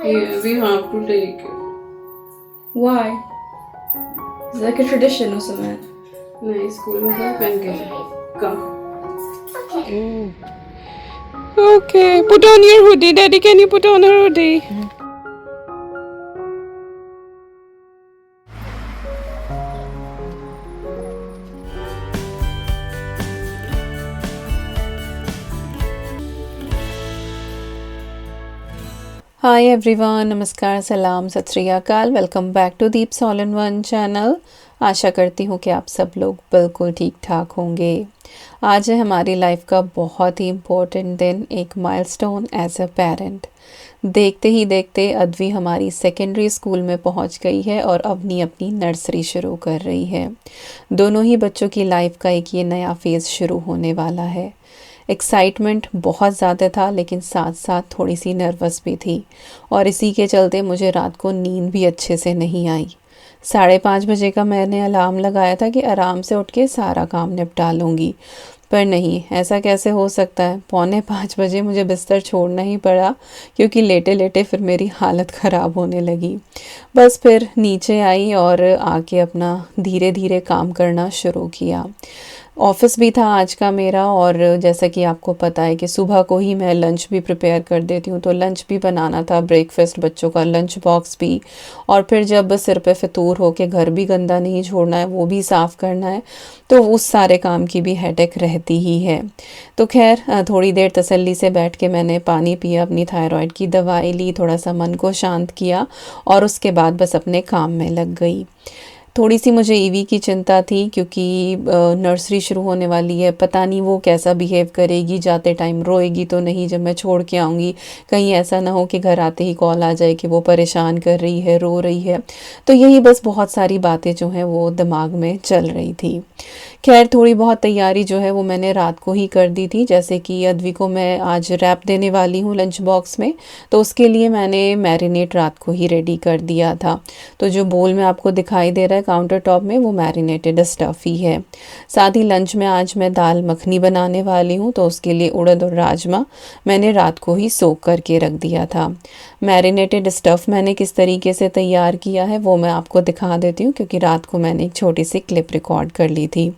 Yeah, we have to take it. Why? It's like a tradition or something. नहीं school में सब पहन के कम. Okay, put on your hoodie. Daddy, can you put on her hoodie? Hi everyone, नमस्कार, सलाम, सत श्री अकाल। Welcome back to Deep's all in one channel. आशा करती हूँ कि आप सब लोग बिल्कुल ठीक ठाक होंगे। आज है हमारी लाइफ का बहुत ही इम्पोर्टेंट दिन, एक माइलस्टोन एज अ पेरेंट। देखते ही देखते अद्वी हमारी सेकेंडरी स्कूल में पहुँच गई है और अवनी अपनी नर्सरी शुरू कर रही है। दोनों ही बच्चों की लाइफ का एक ये नया फेज़ शुरू होने वाला है। एक्साइटमेंट बहुत ज़्यादा था, लेकिन साथ साथ थोड़ी सी नर्वस भी थी, और इसी के चलते मुझे रात को नींद भी अच्छे से नहीं आई। 5:30 बजे का मैंने अलार्म लगाया था कि आराम से उठ के सारा काम निपटा लूँगी, पर नहीं, ऐसा कैसे हो सकता है। 4:45 बजे मुझे बिस्तर छोड़ना ही पड़ा, क्योंकि लेटे लेटे फिर मेरी हालत ख़राब होने लगी। बस फिर नीचे आई और आके अपना धीरे धीरे काम करना शुरू किया। ऑफ़िस भी था आज का मेरा, और जैसा कि आपको पता है कि सुबह को ही मैं लंच भी प्रिपेयर कर देती हूँ, तो लंच भी बनाना था, ब्रेकफास्ट, बच्चों का लंच बॉक्स भी, और फिर जब सिर पे फितूर हो के घर भी गंदा नहीं छोड़ना है, वो भी साफ़ करना है, तो उस सारे काम की भी हेडेक रहती ही है। तो खैर थोड़ी देर तसल्ली से बैठ के मैंने पानी पिया, अपनी थायराइड की दवाई ली, थोड़ा सा मन को शांत किया, और उसके बाद बस अपने काम में लग गई। थोड़ी सी मुझे ईवी की चिंता थी, क्योंकि नर्सरी शुरू होने वाली है, पता नहीं वो कैसा बिहेव करेगी, जाते टाइम रोएगी तो नहीं जब मैं छोड़ के आऊँगी, कहीं ऐसा ना हो कि घर आते ही कॉल आ जाए कि वो परेशान कर रही है, रो रही है। तो यही बस बहुत सारी बातें जो हैं वो दिमाग में चल रही थी। खैर थोड़ी बहुत तैयारी जो है वो मैंने रात को ही कर दी थी, जैसे कि अद्वी को मैं आज रैप देने वाली हूँ लंच बॉक्स में, तो उसके लिए मैंने मैरिनेट रात को ही रेडी कर दिया था। तो जो बोल में आपको दिखाई दे रहा है काउंटर टॉप में, वो मैरिनेटेड स्टफ़ ही है। साथ ही लंच में आज मैं दाल मखनी बनाने वाली हूँ, तो उसके लिए उड़द और राजमा मैंने रात को ही सोक करके रख दिया था। मैरिनेटेड स्टफ़ मैंने किस तरीके से तैयार किया है वो मैं आपको दिखा देती हूँ, क्योंकि रात को मैंने एक छोटी सी क्लिप रिकॉर्ड कर ली थी।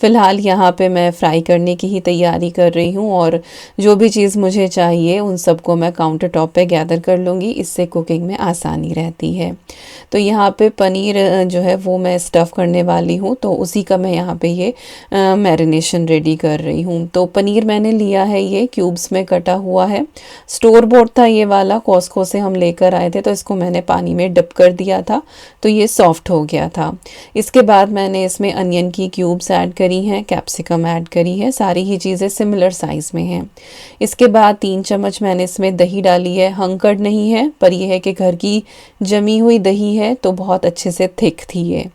फ़िलहाल यहाँ पे मैं फ्राई करने की ही तैयारी कर रही हूँ, और जो भी चीज़ मुझे चाहिए उन सबको मैं काउंटर टॉप पे गैदर कर लूँगी, इससे कुकिंग में आसानी रहती है। तो यहाँ पे पनीर जो है वो मैं स्टफ़ करने वाली हूँ, तो उसी का मैं यहाँ पे ये मैरिनेशन रेडी कर रही हूँ। तो पनीर मैंने लिया है, ये क्यूब्स में कटा हुआ है, स्टोर बोर्ड था ये वाला, कॉस्को से हम लेकर आए थे, तो इसको मैंने पानी में डिप कर दिया था, तो ये सॉफ्ट हो गया था। इसके बाद मैंने इसमें अनियन की क्यूब्स ऐड करी हैं, कैप्सिकम ऐड करी है, सारी ही चीज़ें सिमिलर साइज़ में हैं। इसके बाद 3 चम्मच मैंने इसमें दही डाली है, हंकड़ नहीं है, पर यह है कि घर की जमी हुई दही है, तो बहुत अच्छे से थिक थी ये।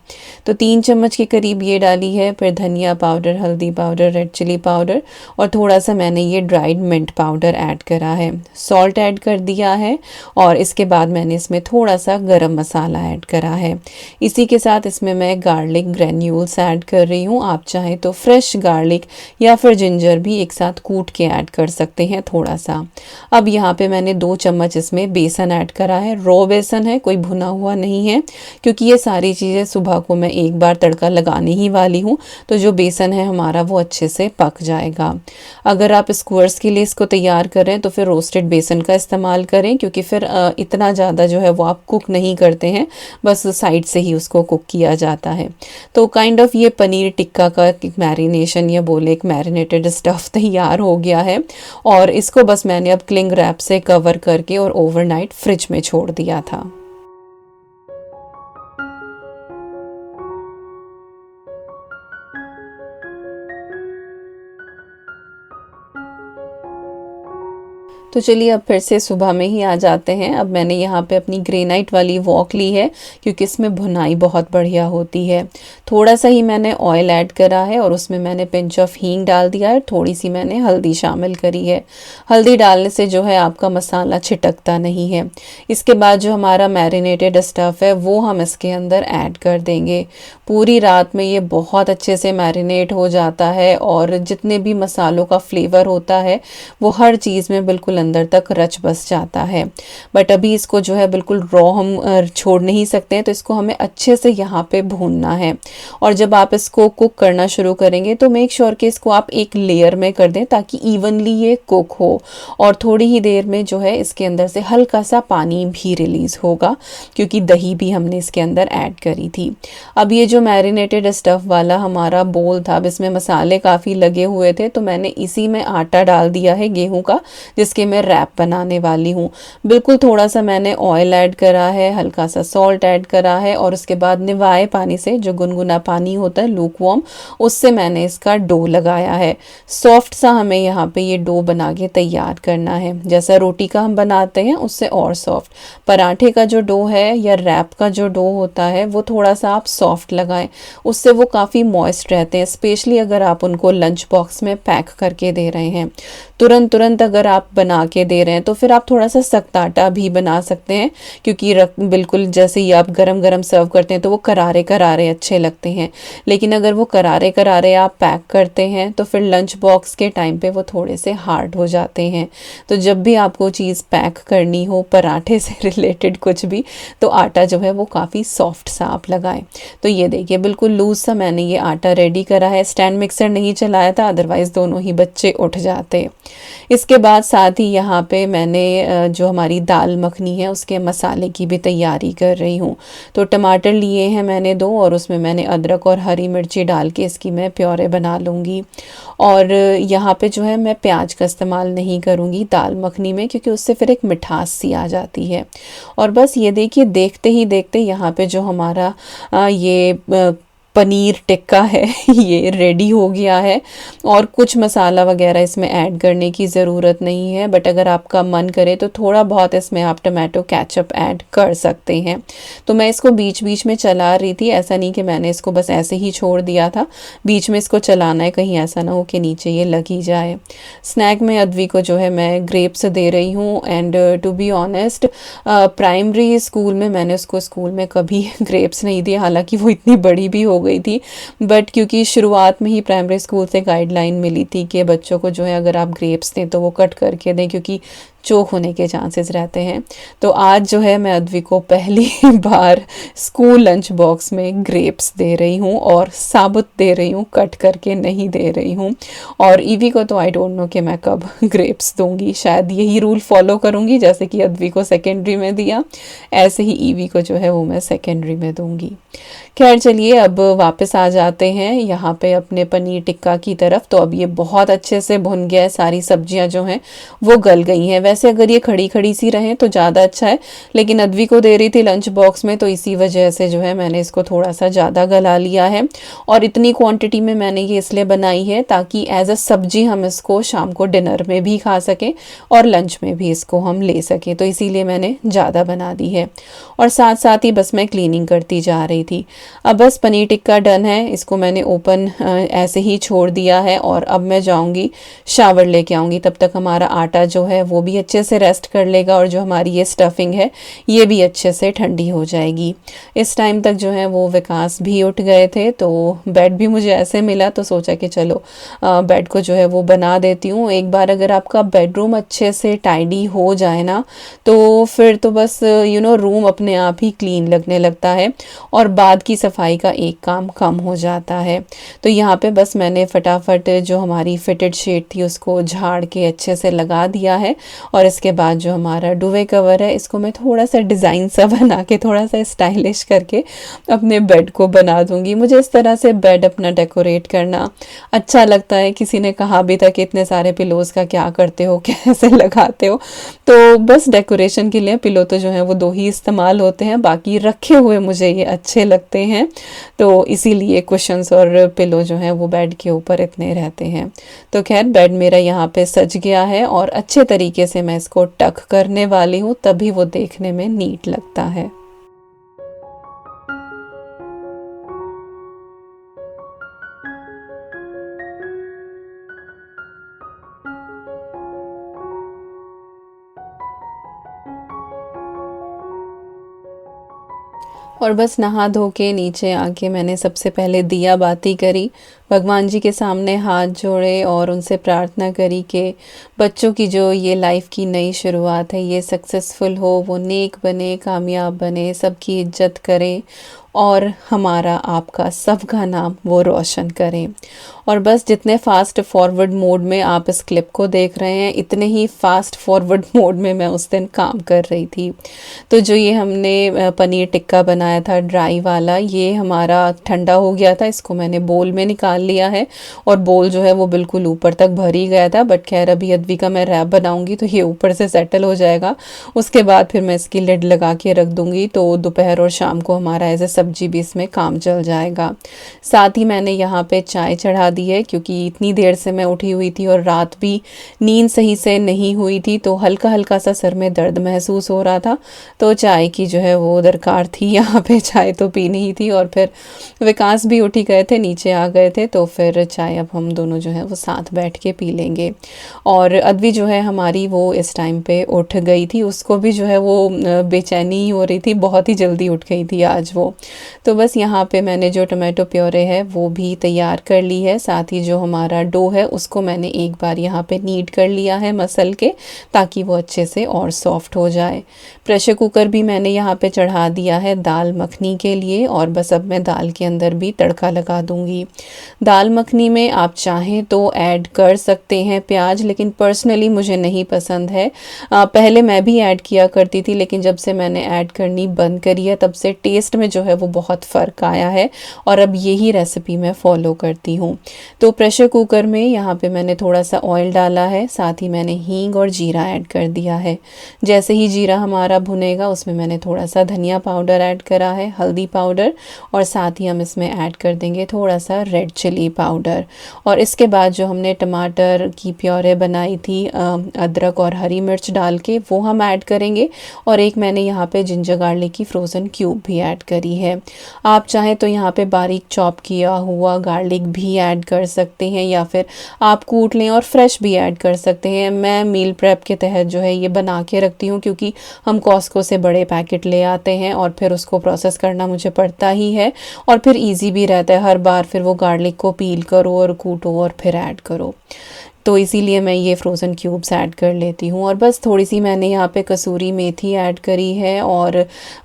तो 3 चम्मच के करीब ये डाली है, फिर धनिया पाउडर, हल्दी पाउडर, रेड चिली पाउडर, और थोड़ा सा मैंने ये ड्राइड मिंट पाउडर ऐड करा है, सॉल्ट ऐड कर दिया है, और इसके बाद मैंने इसमें थोड़ा सा गरम मसाला ऐड करा है। इसी के साथ इसमें मैं गार्लिक ग्रैन्यूल्स ऐड कर रही हूँ। आप चाहें तो फ्रेश गार्लिक या फिर जिंजर भी एक साथ कूट के ऐड कर सकते हैं थोड़ा सा। अब यहाँ पे मैंने 2 चम्मच इसमें बेसन ऐड करा है, रॉ बेसन है, कोई भुना हुआ नहीं है, क्योंकि ये सारी चीज़ें सुबह को मैं एक बार तड़का लगाने ही वाली हूँ, तो जो बेसन है हमारा वो अच्छे से पक जाएगा। अगर आप स्क्वायर्स के लिए इसको तैयार करें तो फिर रोस्टेड बेसन का इस्तेमाल करें, क्योंकि फिर इतना ज़्यादा जो है वो आप कुक नहीं करते हैं, बस साइड से ही उसको कुक किया जाता है। तो काइंड ऑफ ये पनीर टिक्का का मैरिनेशन या बोले एक मैरिनेटेड स्टफ़ तैयार हो गया है, और इसको बस मैंने अब क्लिंग रैप से कवर करके और ओवरनाइट फ्रिज में छोड़ दिया था। तो चलिए अब फिर से सुबह में ही आ जाते हैं। अब मैंने यहाँ पे अपनी ग्रेनाइट वाली वॉक ली है, क्योंकि इसमें भुनाई बहुत बढ़िया होती है। थोड़ा सा ही मैंने ऑयल ऐड करा है, और उसमें मैंने पिंच ऑफ हींग डाल दिया है, थोड़ी सी मैंने हल्दी शामिल करी है। हल्दी डालने से जो है आपका मसाला छिटकता नहीं है। इसके बाद जो हमारा मैरिनेटेड स्टफ़ है वो हम इसके अंदर ऐड कर देंगे। पूरी रात में ये बहुत अच्छे से मैरिनेट हो जाता है, और जितने भी मसालों का फ्लेवर होता है वो हर चीज़ में बिल्कुल अंदर तक रच बस जाता है। बट अभी इसको जो है बिल्कुल रॉ हम छोड़ नहीं सकते हैं, तो इसको हमें अच्छे से यहाँ पे भूनना है। और जब आप इसको कुक करना शुरू करेंगे तो मेक श्योर कि इसको आप एक लेयर में कर दें ताकि इवनली ये कुक हो। और थोड़ी ही देर में जो है इसके अंदर से हल्का सा पानी भी रिलीज़ होगा, क्योंकि दही भी हमने इसके अंदर ऐड करी थी। अब ये जो मैरिनेटेड स्टफ़ वाला हमारा बोल था, अब इसमें मसाले काफ़ी लगे हुए थे, तो मैंने इसी में आटा डाल दिया है गेहूं का, जिसके मैं रैप बनाने वाली हूँ। बिल्कुल थोड़ा सा मैंने ऑयल ऐड करा है, हल्का सा सॉल्ट ऐड करा है, और उसके बाद निवाए पानी से, जो गुनगुना पानी होता है लूक वार्म, उससे मैंने इसका डो लगाया है। सॉफ्ट सा हमें यहाँ पे ये डो बना के तैयार करना है, जैसा रोटी का हम बनाते हैं उससे और सॉफ्ट। पराठे का जो डो है या रैप का जो डो होता है वो थोड़ा सा आप सॉफ्ट लगाएं, उससे वो काफ़ी मॉइस्ट रहते हैं, स्पेशली अगर आप उनको लंच बॉक्स में पैक करके दे रहे हैं। तुरंत अगर आप बना के दे रहे हैं तो फिर आप थोड़ा सा सख्त आटा भी बना सकते हैं, क्योंकि बिल्कुल जैसे ही आप गरम गरम सर्व करते हैं तो वो करारे करारे अच्छे लगते हैं। लेकिन अगर वो करारे करारे आप पैक करते हैं तो फिर लंच बॉक्स के टाइम पे वो थोड़े से हार्ड हो जाते हैं। तो जब भी आपको चीज़ पैक करनी हो पराठे से रिलेटेड कुछ भी, तो आटा जो है वो काफ़ी सॉफ्ट सा आप लगाएं। तो ये देखिए बिल्कुल लूज सा मैंने ये आटा रेडी करा है। स्टैंड मिक्सर नहीं चलाया था, अदरवाइज़ दोनों ही बच्चे उठ जाते। इसके बाद साथ ही यहाँ पे मैंने जो हमारी दाल मखनी है उसके मसाले की भी तैयारी कर रही हूँ। तो टमाटर लिए हैं मैंने 2, और उसमें मैंने अदरक और हरी मिर्ची डाल के इसकी मैं प्योरे बना लूँगी। और यहाँ पे जो है मैं प्याज का इस्तेमाल नहीं करूँगी दाल मखनी में, क्योंकि उससे फिर एक मिठास सी आ जाती है। और बस ये देखिए देखते ही देखते यहाँ पे जो हमारा ये पनीर टिक्का है ये रेडी हो गया है। और कुछ मसाला वगैरह इसमें ऐड करने की ज़रूरत नहीं है, बट अगर आपका मन करे तो थोड़ा बहुत इसमें आप टमाटो केचप ऐड कर सकते हैं। तो मैं इसको बीच बीच में चला रही थी, ऐसा नहीं कि मैंने इसको बस ऐसे ही छोड़ दिया था, बीच में इसको चलाना है, कहीं ऐसा ना हो कि नीचे ये लग ही जाए। स्नैक में अद्वी को जो है मैं ग्रेप्स दे रही हूँ। And to be honest, primary school में मैंने उसको स्कूल में कभी ग्रेप्स नहीं दिए, हालांकि वो इतनी बड़ी भी हो गई थी, बट क्योंकि शुरुआत में ही प्राइमरी स्कूल से गाइडलाइन मिली थी कि बच्चों को जो है अगर आप ग्रेप्स दें तो वो कट करके दें, क्योंकि चोक होने के चांसेस रहते हैं। तो आज जो है मैं अद्वी को पहली बार स्कूल लंच बॉक्स में ग्रेप्स दे रही हूँ, और साबुत दे रही हूँ, कट करके नहीं दे रही हूँ। और ईवी को तो आई डोंट नो कि मैं कब ग्रेप्स दूंगी, शायद यही रूल फॉलो करूँगी, जैसे कि अद्वी को सेकेंडरी में दिया ऐसे ही ईवी को जो है वो मैं सेकेंडरी में दूंगी। खैर चलिए अब वापस आ जाते हैं यहाँ पे अपने पनीर टिक्का की तरफ। तो अब ये बहुत अच्छे से भुन गया है, सारी सब्जियां जो हैं वो गल गई हैं। वैसे अगर ये खड़ी खड़ी सी रहें तो ज़्यादा अच्छा है, लेकिन अद्वी को दे रही थी लंच बॉक्स में, तो इसी वजह से जो है मैंने इसको थोड़ा सा ज़्यादा गला लिया है। और इतनी क्वांटिटी में मैंने ये इसलिए बनाई है ताकि एज अ सब्जी हम इसको शाम को डिनर में भी खा सकें और लंच में भी इसको हम ले सकें, तो इसीलिए मैंने ज़्यादा बना दी है। और साथ साथ ही बस मैं क्लीनिंग करती जा रही थी। अब बस पनीर टिक्का डन है, इसको मैंने ओपन ऐसे ही छोड़ दिया है, और अब मैं जाऊंगी शावर लेके आऊंगी। तब तक हमारा आटा जो है वो भी अच्छे से रेस्ट कर लेगा, और जो हमारी ये स्टफिंग है ये भी अच्छे से ठंडी हो जाएगी। इस टाइम तक जो है वो विकास भी उठ गए थे, तो बेड भी मुझे ऐसे मिला, तो सोचा कि चलो बेड को जो है वो बना देती हूँ। एक बार अगर आपका बेडरूम अच्छे से टाइडी हो जाए ना, तो फिर तो बस रूम अपने आप ही क्लीन लगने लगता है, और बाद की सफाई का एक काम कम हो जाता है। तो यहाँ पे बस मैंने फटाफट जो हमारी फिटेड शीट थी उसको झाड़ के अच्छे से लगा दिया है, और इसके बाद जो हमारा दुवे कवर है इसको मैं थोड़ा सा डिज़ाइन सा बना के, थोड़ा सा स्टाइलिश करके अपने बेड को बना दूंगी। मुझे इस तरह से बेड अपना डेकोरेट करना अच्छा लगता है। किसी ने कहा भी था कि इतने सारे पिलोज का क्या करते हो, कैसे लगाते हो, तो बस डेकोरेशन के लिए पिलो तो जो है वो 2 ही इस्तेमाल होते हैं, बाकी रखे हुए मुझे ये अच्छे लगते हैं, तो इसीलिए कुशन्स और पिलो जो हैं वो बेड के ऊपर इतने रहते हैं। तो खैर बेड मेरा यहाँ पे सज गया है, और अच्छे तरीके से मैं इसको टक करने वाली हूँ, तभी वो देखने में नीट लगता है। और बस नहा धो के नीचे आके मैंने सबसे पहले दिया बाती करी, भगवान जी के सामने हाथ जोड़े और उनसे प्रार्थना करी कि बच्चों की जो ये लाइफ की नई शुरुआत है ये सक्सेसफुल हो, वो नेक बने, कामयाब बने, सबकी इज्जत करें और हमारा आपका सबका नाम वो रोशन करें। और बस जितने फास्ट फॉरवर्ड मोड में आप इस क्लिप को देख रहे हैं, इतने ही फास्ट फॉरवर्ड मोड में मैं उस दिन काम कर रही थी। तो जो ये हमने पनीर टिक्का बनाया था ड्राई वाला, ये हमारा ठंडा हो गया था, इसको मैंने बोल में निकाल लिया है और बोल जो है वो बिल्कुल ऊपर तक भर ही गया था। बट खैर अभी अद्वी का मैं रैप बनाऊंगी तो ये ऊपर से सेटल हो जाएगा, उसके बाद फिर मैं इसकी लिड लगा के रख दूंगी, तो दोपहर और शाम को हमारा एज ए सब्जी भी इसमें काम चल जाएगा। साथ ही मैंने यहाँ पे चाय चढ़ा दी है, क्योंकि इतनी देर से मैं उठी हुई थी और रात भी नींद सही से नहीं हुई थी, तो हल्का हल्का सा सर में दर्द महसूस हो रहा था, तो चाय की जो है वो दरकार थी। यहाँ पे चाय तो पीनी ही थी। और फिर विकास भी उठी गए थे, नीचे आ गए थे, तो फिर चाय अब हम दोनों जो है वो साथ बैठ के पी लेंगे। और अद्वी जो है हमारी वो इस टाइम पे उठ गई थी, उसको भी जो है वो बेचैनी ही हो रही थी, बहुत ही जल्दी उठ गई थी आज वो। तो बस यहाँ पे मैंने जो टमाटो प्योरे है वो भी तैयार कर ली है, साथ ही जो हमारा डो है उसको मैंने एक बार यहाँ पे नीड कर लिया है मसल के, ताकि वो अच्छे से और सॉफ्ट हो जाए। प्रेशर कुकर भी मैंने यहाँ पे चढ़ा दिया है दाल मखनी के लिए, और बस अब मैं दाल के अंदर भी तड़का लगा दूँगी। दाल मखनी में आप चाहें तो ऐड कर सकते हैं प्याज, लेकिन पर्सनली मुझे नहीं पसंद है। पहले मैं भी ऐड किया करती थी, लेकिन जब से मैंने ऐड करनी बंद करी है तब से टेस्ट में जो है वो बहुत फ़र्क आया है, और अब यही रेसिपी मैं फॉलो करती हूँ। तो प्रेशर कुकर में यहाँ पे मैंने थोड़ा सा ऑयल डाला है, साथ ही मैंने हींग और जीरा ऐड कर दिया है। जैसे ही जीरा हमारा भुनेगा उसमें मैंने थोड़ा सा धनिया पाउडर ऐड करा है, हल्दी पाउडर, और साथ ही हम इसमें ऐड कर देंगे थोड़ा सा रेड चिली पाउडर। और इसके बाद जो हमने टमाटर की प्योरे बनाई थी अदरक और हरी मिर्च डाल के, वो हम ऐड करेंगे। और एक मैंने यहाँ पे जिंजर गार्लिक की फ्रोज़न क्यूब भी ऐड करी है। आप चाहें तो यहाँ पे बारीक चॉप किया हुआ गार्लिक भी ऐड कर सकते हैं, या फिर आप कूट लें और फ्रेश भी ऐड कर सकते हैं। मैं मील प्रेप के तहत जो है ये बना के रखती हूँ, क्योंकि हम कॉस्को से बड़े पैकेट ले आते हैं और फिर उसको प्रोसेस करना मुझे पड़ता ही है, और फिर इजी भी रहता है, हर बार फिर वो गार्लिक को पील करो और कूटो और फिर ऐड करो। तो इसीलिए मैं ये फ्रोज़न क्यूब्स ऐड कर लेती हूँ। और बस थोड़ी सी मैंने यहाँ पे कसूरी मेथी ऐड करी है, और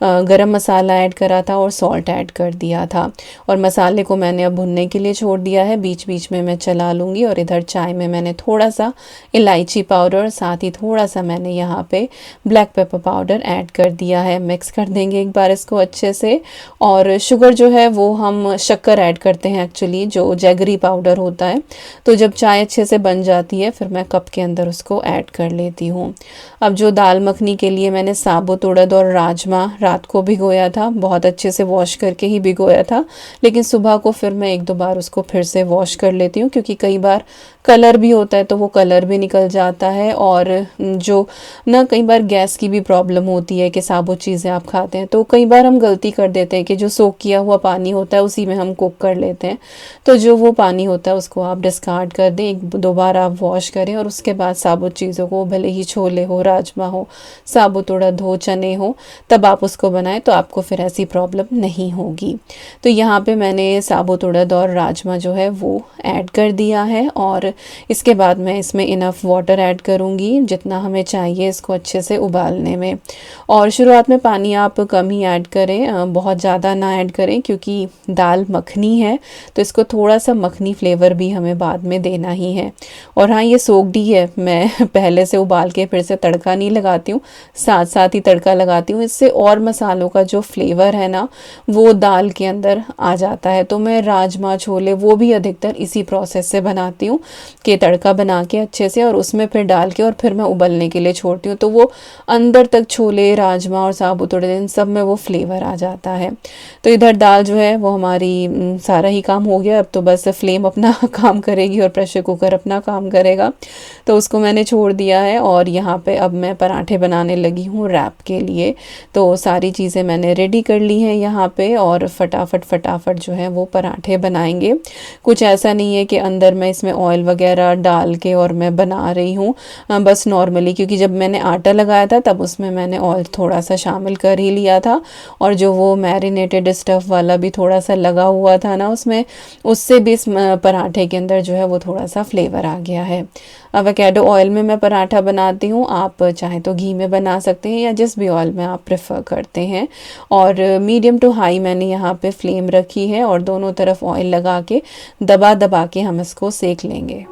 गरम मसाला ऐड करा था, और सॉल्ट ऐड कर दिया था। और मसाले को मैंने अब भुनने के लिए छोड़ दिया है, बीच बीच में मैं चला लूँगी। और इधर चाय में मैंने थोड़ा सा इलायची पाउडर, साथ ही थोड़ा सा मैंने यहाँ पे ब्लैक पेपर पाउडर ऐड कर दिया है। मिक्स कर देंगे एक बार इसको अच्छे से। और शुगर जो है वो हम शक्कर ऐड करते हैं एक्चुअली, जो जैगरी पाउडर होता है। तो जब चाय अच्छे से बन जाती है फिर मैं कप के अंदर उसको ऐड कर लेती हूँ। अब जो दाल मखनी के लिए मैंने साबुत उड़द और राजमा रात को भिगोया था, बहुत अच्छे से वॉश करके ही भिगोया था, लेकिन सुबह को फिर मैं एक दो बार उसको फिर से वॉश कर लेती हूँ, क्योंकि कई बार कलर भी होता है तो वो कलर भी निकल जाता है। और जो ना कई बार गैस की भी प्रॉब्लम होती है कि साबुत चीज़ें आप खाते हैं, तो कई बार हम गलती कर देते हैं कि जो सोक किया हुआ पानी होता है उसी में हम कुक कर लेते हैं। तो जो वो पानी होता है उसको आप डिस्कार्ड कर दें, एक दो बार आप वॉश करें, और उसके बाद साबुत चीज़ों को, भले ही छोले हो, राजमा हो, साबुत उड़द हो, चने हो, तब आप उसको बनाएं तो आपको फिर ऐसी प्रॉब्लम नहीं होगी। तो यहाँ पे मैंने साबुत उड़द और राजमा जो है वो ऐड कर दिया है, और इसके बाद मैं इसमें इनफ वाटर ऐड करूँगी जितना हमें चाहिए इसको अच्छे से उबालने में। और शुरुआत में पानी आप कम ही ऐड करें, बहुत ज़्यादा ना ऐड करें, क्योंकि दाल मखनी है तो इसको थोड़ा सा मखनी फ्लेवर भी हमें बाद में देना ही है। और हाँ, ये सोक्ड ही है, मैं पहले से उबाल के फिर से तड़का नहीं लगाती हूँ, साथ साथ ही तड़का लगाती हूँ। इससे और मसालों का जो फ्लेवर है ना वो दाल के अंदर आ जाता है। तो मैं राजमा, छोले वो भी अधिकतर इसी प्रोसेस से बनाती हूँ कि तड़का बना के अच्छे से और उसमें फिर डाल के और फिर मैं उबलने के लिए छोड़ती हूँ, तो वो अंदर तक छोले, राजमा और साबुत उड़द इन सब में वो फ्लेवर आ जाता है। तो इधर दाल जो है वो हमारी सारा ही काम हो गया। अब तो बस फ्लेम अपना काम करेगी और प्रेशर कुकर अपना काम काम करेगा, तो उसको मैंने छोड़ दिया है। और यहाँ पे अब मैं पराठे बनाने लगी हूँ रैप के लिए। तो सारी चीज़ें मैंने रेडी कर ली हैं यहाँ पे, और फटाफट जो है वो पराठे बनाएंगे। कुछ ऐसा नहीं है कि अंदर मैं इसमें ऑयल वगैरह डाल के और मैं बना रही हूँ, बस नॉर्मली, क्योंकि जब मैंने आटा लगाया था तब उसमें मैंने ऑयल थोड़ा सा शामिल कर ही लिया था, और जो वो मैरिनेटेड स्टफ़ वाला भी थोड़ा सा लगा हुआ था ना उसमें, उससे भी इस पराठे के अंदर जो है वो थोड़ा सा फ्लेवर आ गया है। एवोकाडो ऑयल में मैं पराठा बनाती हूँ, आप चाहे तो घी में बना सकते हैं या जिस भी ऑयल में आप प्रेफर करते हैं। और मीडियम टू हाई मैंने यहाँ पे फ्लेम रखी है, और दोनों तरफ ऑयल लगा के दबा दबा के हम इसको सेक लेंगे।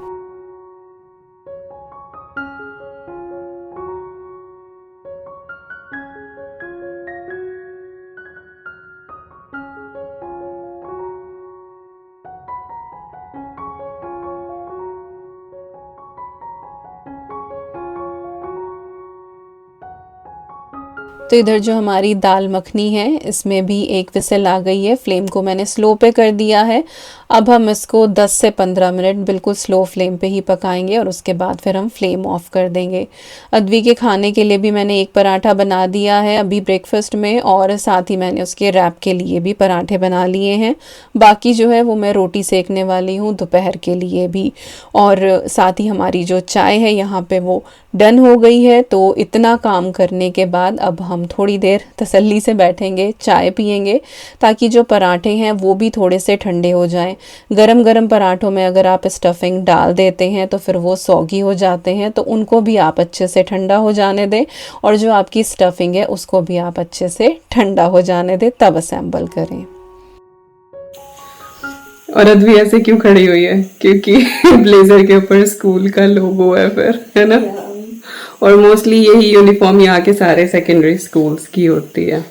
तो इधर जो हमारी दाल मखनी है इसमें भी एक विसल आ गई है, फ्लेम को मैंने स्लो पे कर दिया है। अब हम इसको 10 से 15 मिनट बिल्कुल स्लो फ्लेम पे ही पकाएंगे, और उसके बाद फिर हम फ्लेम ऑफ कर देंगे। अद्वी के खाने के लिए भी मैंने एक पराठा बना दिया है अभी ब्रेकफास्ट में, और साथ ही मैंने उसके रैप के लिए भी पराठे बना लिए हैं। बाकी जो है वो मैं रोटी सेकने वाली हूँ दोपहर के लिए भी। और साथ ही हमारी जो चाय है यहाँ पे वो डन हो गई है। तो इतना काम करने के बाद अब हम थोड़ी देर तसल्ली से बैठेंगे, चाय पियेंगे, ताकि जो पराठे हैं वो भी थोड़े से ठंडे हो जाएं। गरम गरम पराठों में अगर आप स्टफिंग डाल देते हैं तो फिर वो सौगी हो जाते हैं, तो उनको भी आप अच्छे से ठंडा हो जाने दें, और जो आपकी स्टफिंग है उसको भी आप अच्छे से ठंडा हो जाने दें, तब असेंबल करें। और अद्वी ऐसे क्यों खड़ी हुई है? क्योंकि ब्लेजर के ऊपर स्कूल का लोगो है फिर, है ना? और मोस्टली यही यूनिफॉर्म यहाँ के सारे सेकेंडरी स्कूल्स की होती है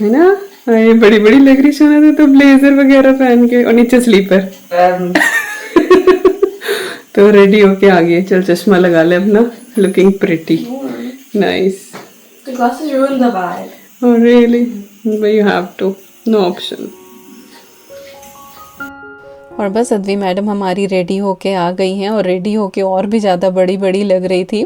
ना? अरे बड़ी बड़ी लग रही शोना तो ब्लेजर वगैरह पहन के, और नीचे स्लीपर। तो रेडी होके आ गई, चल चश्मा लगा ले अपना, looking pretty nice. The glasses ruin the vibe. Oh really? But you have to, no option. और बस अद्वी मैडम हमारी रेडी होके आ गई हैं, और रेडी होके और भी ज़्यादा बड़ी बड़ी लग रही थी।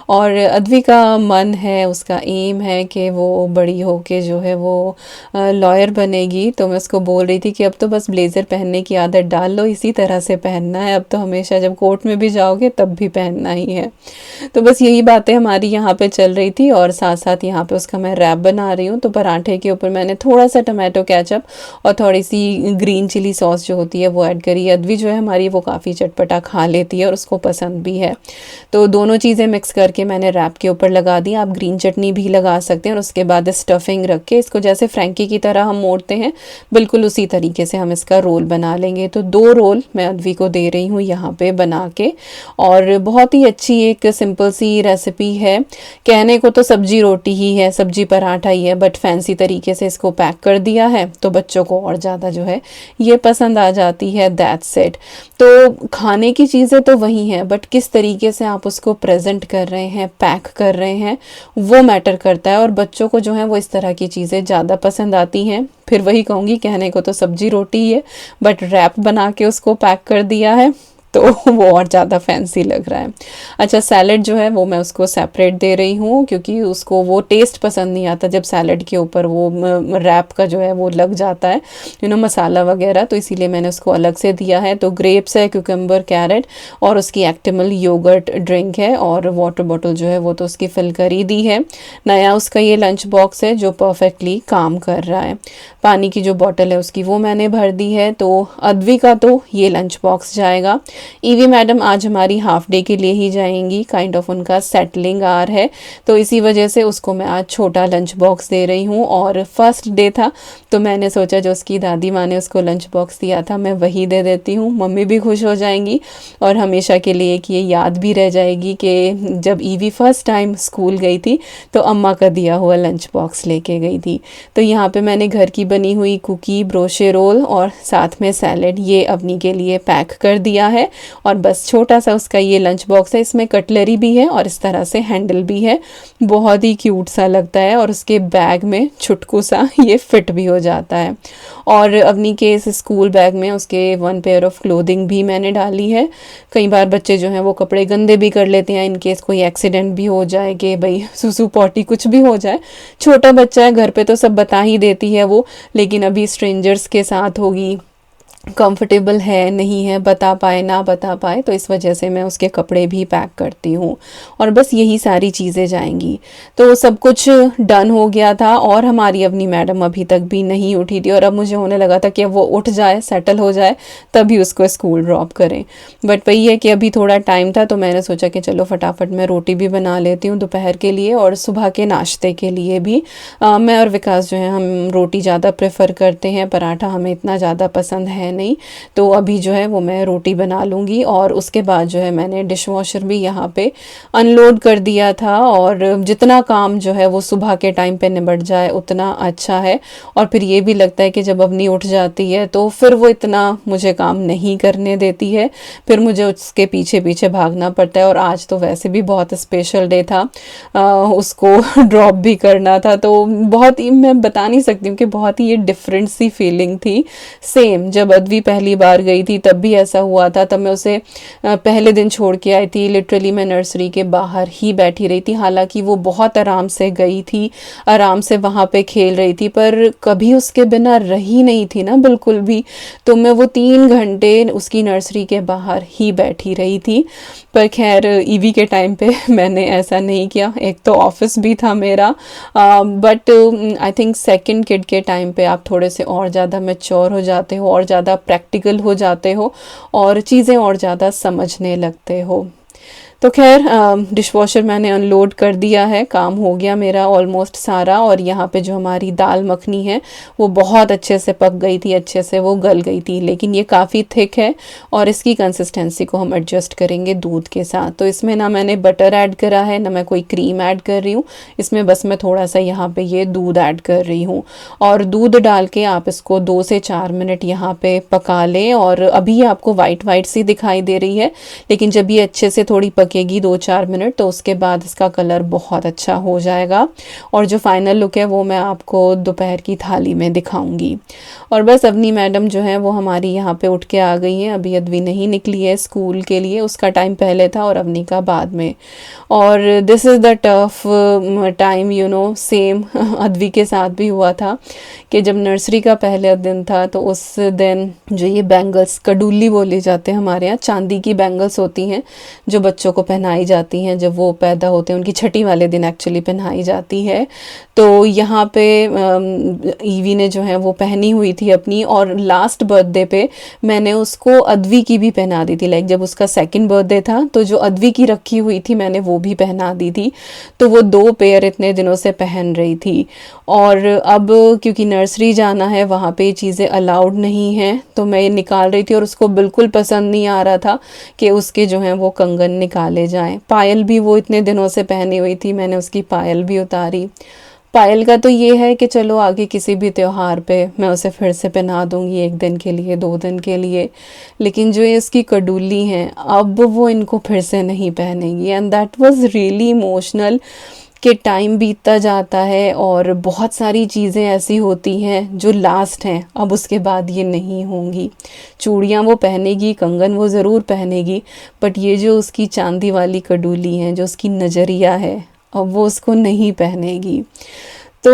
और अद्वी का मन है, उसका एम है कि वो बड़ी होके जो है वो लॉयर बनेगी। तो मैं उसको बोल रही थी कि अब तो बस ब्लेज़र पहनने की आदत डाल लो, इसी तरह से पहनना है, अब तो हमेशा जब कोर्ट में भी जाओगे तब भी पहनना ही है। तो बस यही बातें हमारी यहाँ पे चल रही थी, और साथ साथ यहाँ पे उसका मैं रैप बना रही हूँ। तो पराठे के ऊपर मैंने थोड़ा सा टमाटो केचप और थोड़ी सी ग्रीन चिली सॉस जो होती है वो ऐड करी। अद्वी जो है हमारी वो काफ़ी चटपटा खा लेती है और उसको पसंद भी है, तो दोनों चीज़ें मिक्स करके मैंने रैप के ऊपर लगा दी। आप ग्रीन चटनी भी लगा सकते हैं, और उसके बाद स्टफिंग रख के इसको जैसे फ्रैंकी की तरह हम मोड़ते हैं, बिल्कुल उसी तरीके से हम इसका रोल बना लेंगे। तो 2 रोल मैं अद्वी को दे रही हूँ यहाँ पे बना के, और बहुत ही अच्छी एक सिंपल सी रेसिपी है। कहने को तो सब्जी रोटी ही है, सब्जी पराठा ही है, बट फैंसी तरीके से इसको पैक कर दिया है तो बच्चों को और ज़्यादा जो है ये पसंद आ जाती है। That's it. तो खाने की चीज़ें तो वही हैं, बट किस तरीके से आप उसको प्रेजेंट कर रहे हैं, पैक कर रहे हैं, वो मैटर करता है। और बच्चों को जो है वो इस तरह की चीज़ें ज़्यादा पसंद आती हैं। फिर वही कहूँगी, कहने को तो सब्जी रोटी ही है, बट रैप बना के उसको पैक कर दिया है तो वो और ज़्यादा फैंसी लग रहा है। अच्छा, सैलड जो है वो मैं उसको सेपरेट दे रही हूँ, क्योंकि उसको वो टेस्ट पसंद नहीं आता जब सैलड के ऊपर वो रैप का जो है वो लग जाता है मसाला वगैरह, तो इसीलिए मैंने उसको अलग से दिया है। तो ग्रेप्स है, क्यूकम्बर, कैरेट, और उसकी एक्टिमल योगर्ट ड्रिंक है, और वाटर बॉटल जो है वो तो उसकी फिल कर ही दी है। नया उसका ये लंच बॉक्स है जो परफेक्टली काम कर रहा है। पानी की जो बॉटल है उसकी वो मैंने भर दी है। तो अद्वी का तो ये लंच बॉक्स जाएगा। ईवी मैडम आज हमारी हाफ डे के लिए ही जाएंगी, काइंड ऑफ उनका सेटलिंग आवर है, तो इसी वजह से उसको मैं आज छोटा लंच बॉक्स दे रही हूँ। और फर्स्ट डे था तो मैंने सोचा जो उसकी दादी माँ ने उसको लंच बॉक्स दिया था मैं वही दे देती हूँ, मम्मी भी खुश हो जाएंगी, और हमेशा के लिए कि ये याद भी रह जाएगी कि जब ईवी फर्स्ट टाइम स्कूल गई थी तो अम्मा का दिया हुआ लंच बॉक्स लेके गई थी। तो यहाँ पे मैंने घर की बनी हुई कुकी, ब्रोशे रोल और साथ में सैलेड ये अपनी के लिए पैक कर दिया है। और बस छोटा सा उसका ये लंच बॉक्स है, इसमें कटलरी भी है और इस तरह से हैंडल भी है, बहुत ही क्यूट सा लगता है और उसके बैग में छुटकू सा ये फिट भी हो जाता है। और अवनी के इस स्कूल बैग में उसके 1 पेयर ऑफ क्लोथिंग भी मैंने डाली है। कई बार बच्चे जो हैं वो कपड़े गंदे भी कर लेते हैं, इन केस कोई एक्सीडेंट भी हो जाए कि भाई सुसु पॉटी कुछ भी हो जाए। छोटा बच्चा है, घर पे तो सब बता ही देती है वो, लेकिन अभी स्ट्रेंजर्स के साथ होगी, कंफर्टेबल है नहीं है, बता पाए ना बता पाए, तो इस वजह से मैं उसके कपड़े भी पैक करती हूँ। और बस यही सारी चीज़ें जाएंगी। तो सब कुछ डन हो गया था और हमारी अपनी मैडम अभी तक भी नहीं उठी थी और अब मुझे होने लगा था कि अब वो उठ जाए, सेटल हो जाए, तभी उसको स्कूल ड्रॉप करें। बट वही है कि अभी थोड़ा टाइम था तो मैंने सोचा कि चलो फटाफट मैं रोटी भी बना लेती हूँ दोपहर के लिए और सुबह के नाश्ते के लिए भी। मैं और विकास जो है हम रोटी ज़्यादा प्रेफर करते हैं, पराठा हमें इतना ज़्यादा पसंद है नहीं। तो अभी जो है वो मैं रोटी बना लूँगी और उसके बाद जो है मैंने डिश वॉशर भी यहाँ पे अनलोड कर दिया था और जितना काम जो है वो सुबह के टाइम पे निबट जाए उतना अच्छा है। और फिर ये भी लगता है कि जब अवनी उठ जाती है तो फिर वो इतना मुझे काम नहीं करने देती है, फिर मुझे उसके पीछे पीछे भागना पड़ता है। और आज तो वैसे भी बहुत स्पेशल डे था, उसको ड्रॉप भी करना था, तो बहुत ही, मैं बता नहीं सकती हूँ कि बहुत ही ये डिफरेंट सी फीलिंग थी। सेम जब अद्वी पहली बार गई थी तब भी ऐसा हुआ था, तब मैं उसे पहले दिन छोड़ के आई थी, लिटरली मैं नर्सरी के बाहर ही बैठी रही थी। हालांकि वो बहुत आराम से गई थी, आराम से वहाँ पे खेल रही थी, पर कभी उसके बिना रही नहीं थी ना बिल्कुल भी। तो मैं वो 3 घंटे उसकी नर्सरी के बाहर ही बैठी रही थी। पर खैर ईवी के टाइम पे मैंने ऐसा नहीं किया, एक तो ऑफिस भी था मेरा, but I think second kid के टाइम पे आप थोड़े से और ज़्यादा मैच्योर हो जाते हो और ज़्यादा प्रैक्टिकल हो जाते हो और चीज़ें और ज़्यादा समझने लगते हो। तो खैर डिश वॉशर मैंने अनलोड कर दिया है, काम हो गया मेरा ऑलमोस्ट सारा। और यहाँ पे जो हमारी दाल मखनी है वो बहुत अच्छे से पक गई थी, अच्छे से वो गल गई थी, लेकिन ये काफ़ी थिक है और इसकी कंसिस्टेंसी को हम एडजस्ट करेंगे दूध के साथ। तो इसमें ना मैंने बटर ऐड करा है ना मैं कोई क्रीम ऐड कर रही हूँ, इसमें बस मैं थोड़ा सा यहाँ पे ये दूध ऐड कर रही हूँ। और दूध डाल के आप इसको 2 से 4 मिनट यहाँ पे पका लें। और अभी ये आपको वाइट वाइट सी दिखाई दे रही है, लेकिन जब ये अच्छे से थोड़ी पकेगी 2-4 मिनट तो उसके बाद इसका कलर बहुत अच्छा हो जाएगा और जो फाइनल लुक है वो मैं आपको दोपहर की थाली में दिखाऊंगी। और बस अवनी मैडम जो है वो हमारी यहाँ पे उठ के आ गई हैं, अभी अद्वी नहीं निकली है स्कूल के लिए, उसका टाइम पहले था और अवनी का बाद में। और this is the tough time, you know, same Advi के साथ भी हुआ था कि जब नर्सरी का पहले दिन था तो उस दिन जो ये बैंगल्स कड़ूली बोली जाते हैं हमारे यहाँ, चांदी की बैंगल्स होती हैं जो बच्चों को पहनाई जाती हैं जब वो पैदा होते हैं, उनकी छठी वाले दिन एक्चुअली पहनाई जाती है। तो यहाँ पे ईवी ने जो है वो पहनी हुई थी अपनी, और लास्ट बर्थडे पे मैंने उसको अद्वी की भी पहना दी थी। लाइक जब उसका सेकंड बर्थडे था तो जो अद्वी की रखी हुई थी मैंने वो भी पहना दी थी, तो वो 2 पेयर इतने दिनों से पहन रही थी। और अब क्योंकि नर्सरी जाना है वहाँ पे चीज़ें अलाउड नहीं हैं तो मैं ये निकाल रही थी और उसको बिल्कुल पसंद नहीं आ रहा था कि उसके जो हैं वो कंगन निकाले जाएं। पायल भी वो इतने दिनों से पहनी हुई थी, मैंने उसकी पायल भी उतारी। पायल का तो ये है कि चलो आगे किसी भी त्योहार पे मैं उसे फिर से पहना दूंगी, 1 दिन के लिए 2 दिन के लिए, लेकिन जो ये इसकी कड़ूली हैं अब वो इनको फिर से नहीं पहनेगी। And that was really emotional कि टाइम बीतता जाता है और बहुत सारी चीज़ें ऐसी होती हैं जो लास्ट हैं, अब उसके बाद ये नहीं होंगी। चूड़ियाँ वो पहनेगी, कंगन वो ज़रूर पहनेगी, बट ये जो उसकी चांदी वाली कड़ूली हैं, जो उसकी नज़रिया है, अब वो उसको नहीं पहनेगी। तो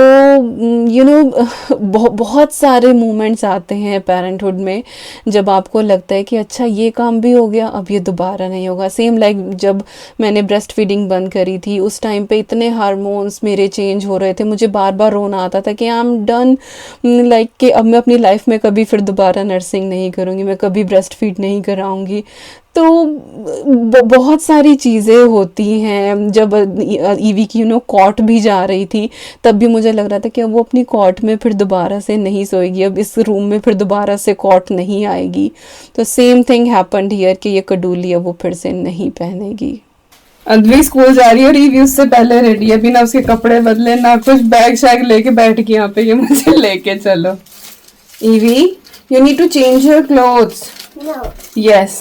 यू नो बहुत सारे मोमेंट्स आते हैं पेरेंटहुड में जब आपको लगता है कि अच्छा ये काम भी हो गया, अब ये दोबारा नहीं होगा। सेम लाइक जब मैंने ब्रेस्ट फीडिंग बंद करी थी उस टाइम पे इतने हार्मोन्स मेरे चेंज हो रहे थे, मुझे बार बार रोना आता था कि आई एम डन, लाइक कि अब मैं अपनी लाइफ में कभी फिर दोबारा नर्सिंग नहीं करूँगी, मैं कभी ब्रेस्ट फीड नहीं कराऊँगी। तो बहुत सारी चीज़ें होती हैं। जब ईवी की कॉट भी जा रही थी तब भी मुझे लग रहा था कि अब वो अपनी कॉट में फिर दोबारा से नहीं सोएगी, अब इस रूम में फिर दोबारा से कॉट नहीं आएगी। तो सेम थिंग हैपेंड हियर कि ये कड़ूली अब वो फिर से नहीं पहनेगी। अद्वी स्कूल जा रही है और ईवी उससे पहले रेडी है, बिना उसके कपड़े बदले ना कुछ, बैग शैग लेके बैठ गई यहाँ पे, ये मुझे लेके चलो। Evie, you need to change your clothes. No. Yes,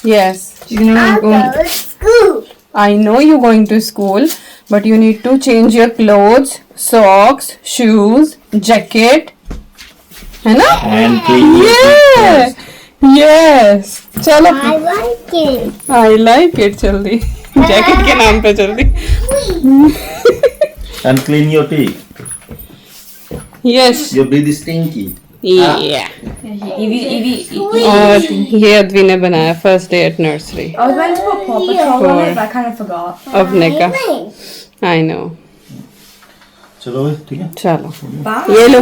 Yes. You know, I'll go to school. I know you're going to school, but you need to change your clothes, socks, shoes, jacket. है ना? And clean your teeth Yeah. first. Yes. चलो. I like it. I like it. जल्दी. Jacket के नाम पे जल्दी. And clean your teeth. Yes. Your breath is stinky. Yeah. और ये अद्वी ने बनाया first day at nursery. I was meant to put Paw Patrol on it, but I kind of forgot. अवने का. I know. चलो भाई, ठीक है. चलो. ये लो.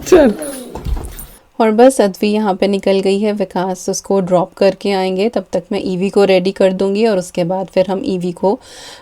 चल. और बस अद्वी यहाँ पे निकल गई है, विकास उसको ड्रॉप करके आएंगे, तब तक मैं ईवी को रेडी कर दूँगी और उसके बाद फिर हम ईवी को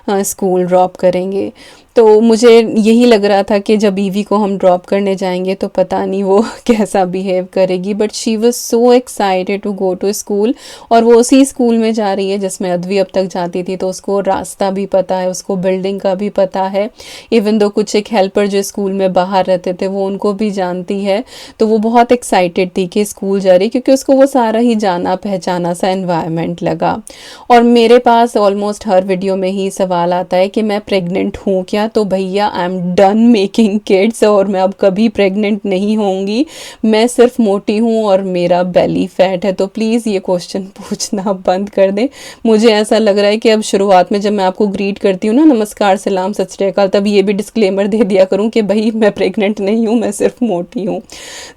स्कूल ड्रॉप करेंगे. तो मुझे यही लग रहा था कि जब ईवी को हम ड्रॉप करने जाएंगे तो पता नहीं वो कैसा बिहेव करेगी, but she was so excited to go to school. और वो उसी स्कूल में जा रही है जिसमें अद्वी अब तक जाती थी, तो उसको रास्ता भी पता है, उसको बिल्डिंग का भी पता है. इवन दो कुछ एक हेल्पर जो स्कूल में बाहर रहते थे वो उनको भी जानती है. तो वो बहुत एक्साइटेड थी कि स्कूल जा रही, क्योंकि उसको वो सारा ही जाना पहचाना सा एनवायरनमेंट लगा. और मेरे पास ऑलमोस्ट हर वीडियो में ही सवाल आता है कि मैं प्रेग्नेंट हूँ क्या. तो भैया I am done making kids और मैं अब कभी प्रेग्नेंट नहीं होंगी. मैं सिर्फ मोटी हूँ और मेरा बेली फैट है. तो प्लीज़ ये क्वेश्चन पूछना बंद कर दें. मुझे ऐसा लग रहा है कि अब शुरुआत में जब मैं आपको ग्रीट करती हूँ ना, नमस्कार सलाम सत श्री अकाल, तब ये भी डिस्क्लेमर दे दिया करूँ कि भाई मैं प्रेग्नेंट नहीं हूँ, मैं सिर्फ मोटी हूँ.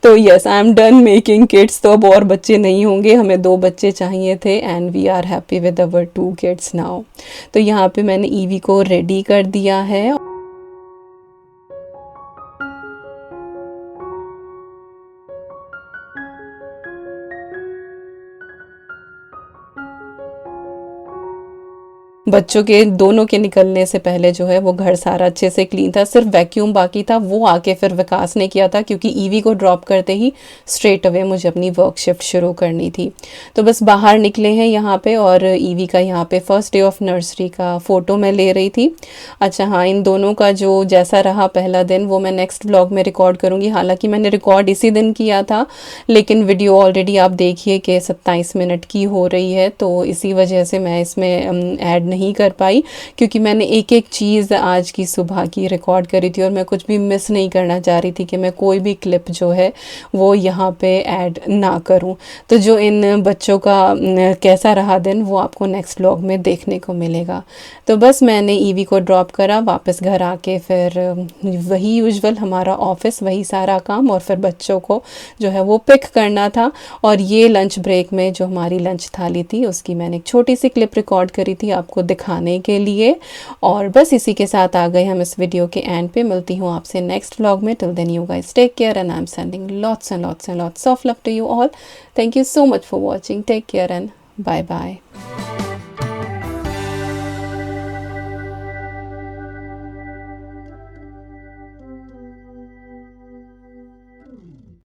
तो yes, I am done making kids. तो अब और बच्चे नहीं होंगे, हमें 2 बच्चे चाहिए थे and we are happy with our 2 kids now. तो यहाँ पे मैंने ईवी को रेडी कर दिया है. बच्चों के दोनों के निकलने से पहले जो है वो घर सारा अच्छे से क्लीन था, सिर्फ वैक्यूम बाकी था. वो आके फिर विकास ने किया था, क्योंकि ईवी को ड्रॉप करते ही स्ट्रेट अवे मुझे अपनी वर्क शिफ्ट शुरू करनी थी. तो बस बाहर निकले हैं यहाँ पे, और ईवी का यहाँ पे फर्स्ट डे ऑफ नर्सरी का फ़ोटो मैं ले रही थी. अच्छा हाँ, इन दोनों का जो जैसा रहा पहला दिन वो मैं नेक्स्ट व्लॉग में रिकॉर्ड करूँगी. हालाँकि मैंने रिकॉर्ड इसी दिन किया था, लेकिन वीडियो ऑलरेडी आप देखिए कि 27 मिनट की हो रही है, तो इसी वजह से मैं इसमें ऐड नहीं कर पाई, क्योंकि मैंने एक एक चीज़ आज की सुबह की रिकॉर्ड करी थी और मैं कुछ भी मिस नहीं करना चाह रही थी कि मैं कोई भी क्लिप जो है वो यहाँ पे ऐड ना करूँ. तो जो इन बच्चों का कैसा रहा दिन वो आपको नेक्स्ट व्लॉग में देखने को मिलेगा. तो बस मैंने ईवी को ड्रॉप करा, वापस घर आके फिर वही यूजुअल हमारा ऑफिस, वही सारा काम, और फिर बच्चों को जो है वो पिक करना था. और ये लंच ब्रेक में जो हमारी लंच थाली थी उसकी मैंने एक छोटी सी क्लिप रिकॉर्ड करी थी आपको दिखाने के लिए. और बस इसी के साथ आ गए हम इस वीडियो के एंड पे. मिलती हूँ आपसे नेक्स्ट व्लॉग में. Till then you guys take care and I am sending lots and lots and lots of love to you all. Thank you so much for watching. Take care and bye bye.